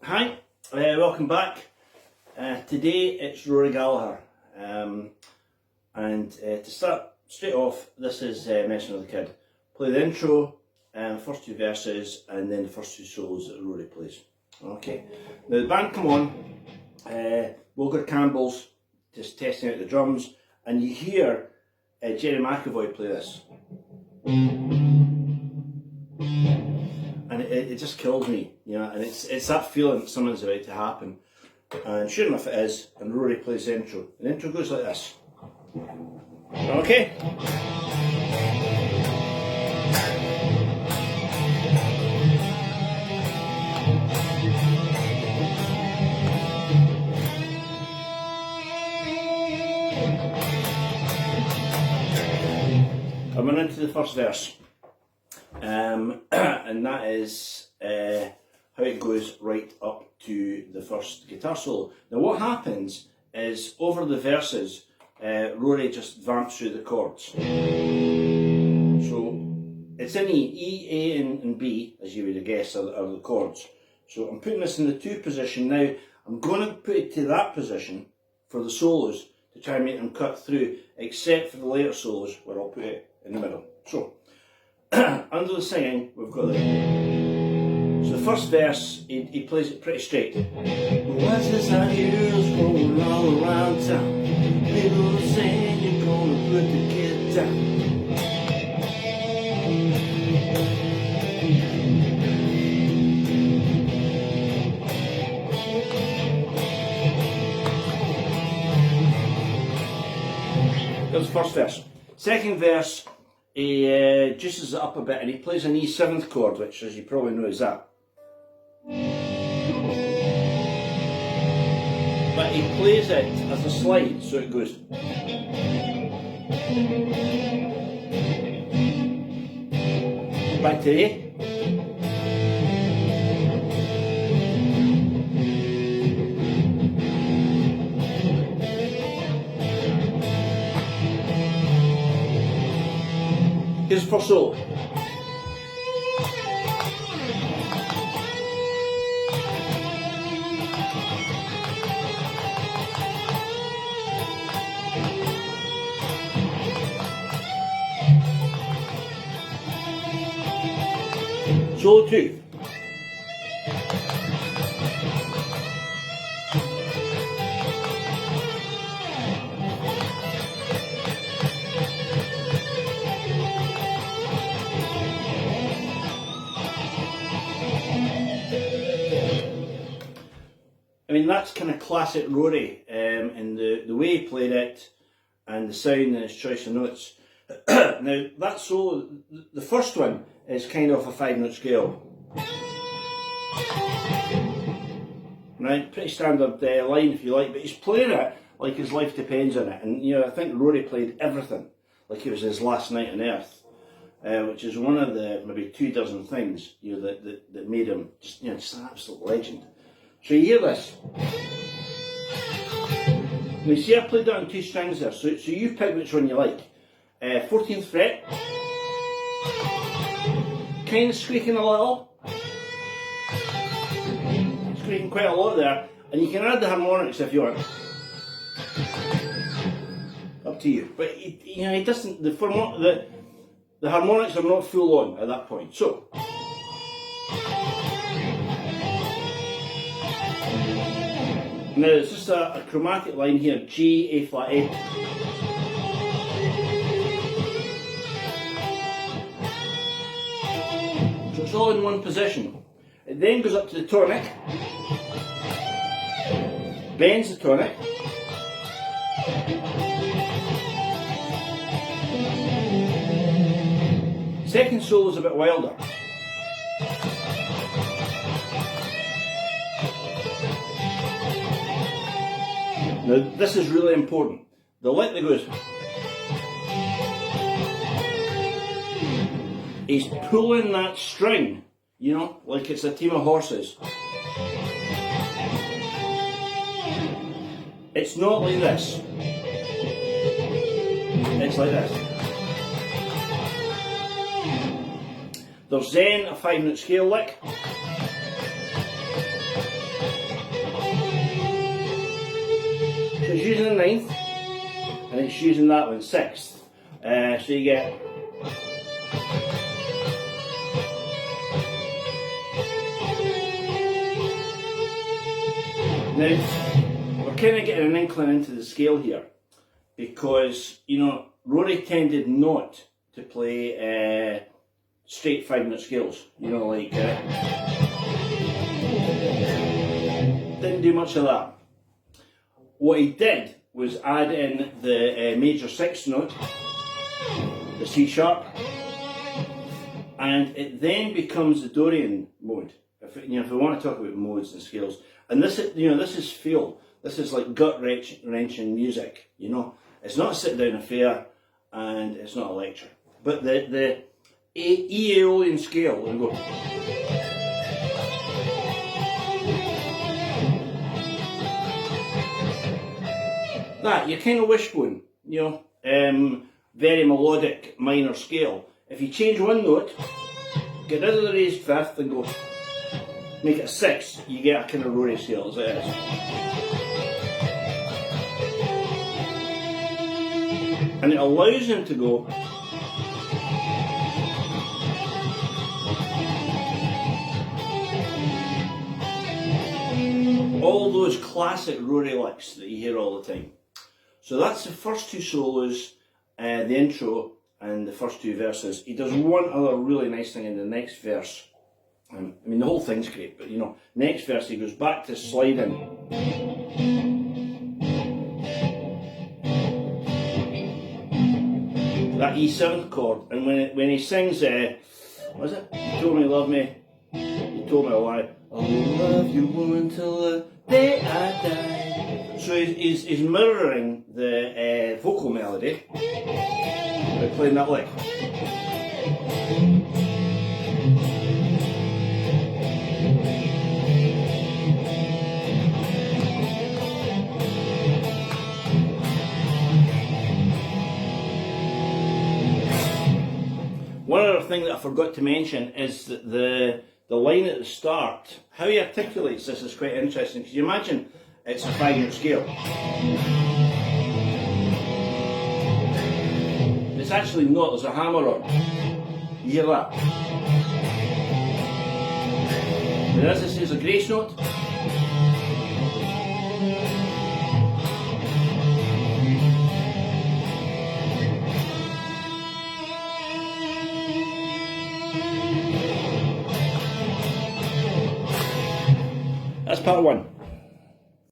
Hi, welcome back. Today it's Rory Gallagher, and to start straight off, this is Messin with the Kid. Play the intro, first two verses, and then the first two solos that Rory plays. Okay, now the band come on, Wilger Campbell's just testing out the drums, and you hear Jerry McAvoy play this. And it just kills me, you know, and it's that feeling that something's about to happen. And sure enough it is, and Rory plays the intro. And the intro goes like this. Okay? I went into the first verse. And that is how it goes right up to the first guitar solo. Now what happens is over the verses, Rory just vamps through the chords. So it's in E, A and B, as you would guess, are the chords. So I'm putting this in the 2 position now. I'm going to put it to that position for the solos to try and make them cut through, except for the later solos where I'll put it in the middle. So under the singing, we've got so the first verse, he plays it pretty straight. What's this our heroes going all around town? People saying you're gonna put the kid down. That was the first verse. Second verse, he juices it up a bit and he plays an E7th chord, which, as you probably know, is that. But he plays it as a slide, so it goes. Back to A. Here's the first solo. Solo 2. I mean, that's kind of classic Rory, in the way he played it and the sound and his choice of notes. Now, that solo, the first one, is kind of a 5-note scale. Right, pretty standard line if you like, but he's playing it like his life depends on it. And, you know, I think Rory played everything like it was his last night on earth. Which is one of the maybe 24 things, you know, that made him just, you know, just an absolute legend. So you hear this. Now you see I played that on 2 strings there, so you pick which one you like. 14th fret, kind of squeaking a little, squeaking quite a lot there, and you can add the harmonics if you want. Up to you. But you know, he doesn't. The harmonics are not full on at that point. So. Now it's just a chromatic line here, G, A flat, A. So it's all in one position. It then goes up to the tonic, bends the tonic, second solo is a bit wilder. Now this is really important. The lick that goes, he's pulling that string, you know, like it's a team of horses. It's not like this. It's like this. There's then a 5-note scale lick. it's using a ninth, and it's using that one sixth. So you get. Now, we're kind of getting an inkling into the scale here, because, you know, Rory tended not to play straight 5-note scales, you know, like, didn't do much of that. What he did was add in the major 6th note, the C sharp, and it then becomes the Dorian mode. If we want to talk about modes and scales, and this is, this is feel. This is like gut-wrenching music. You know, it's not a sit-down affair, and it's not a lecture. But the E Aeolian scale will go. That you kind of wishbone, very melodic minor scale. If you change one note, get rid of the raised 5th and go. Make it a 6, you get a kind of Rory scale as it is. And it allows him to go all those classic Rory licks that you hear all the time. So that's the first 2 solos, the intro and the first 2 verses. He does one other really nice thing in the next verse. I mean, the whole thing's great, but next verse he goes back to sliding. That E7 chord, and when he sings, what is it? You told me you love me, you told me a lie. I'll love you until the day I die. So he's mirroring the vocal melody by playing that lick. One other thing that I forgot to mention is that the line at the start, how he articulates this is quite interesting, because you imagine it's a 5-note scale. It's actually not, there's a hammer on. You hear that? And as this is a grace note. That's part 1.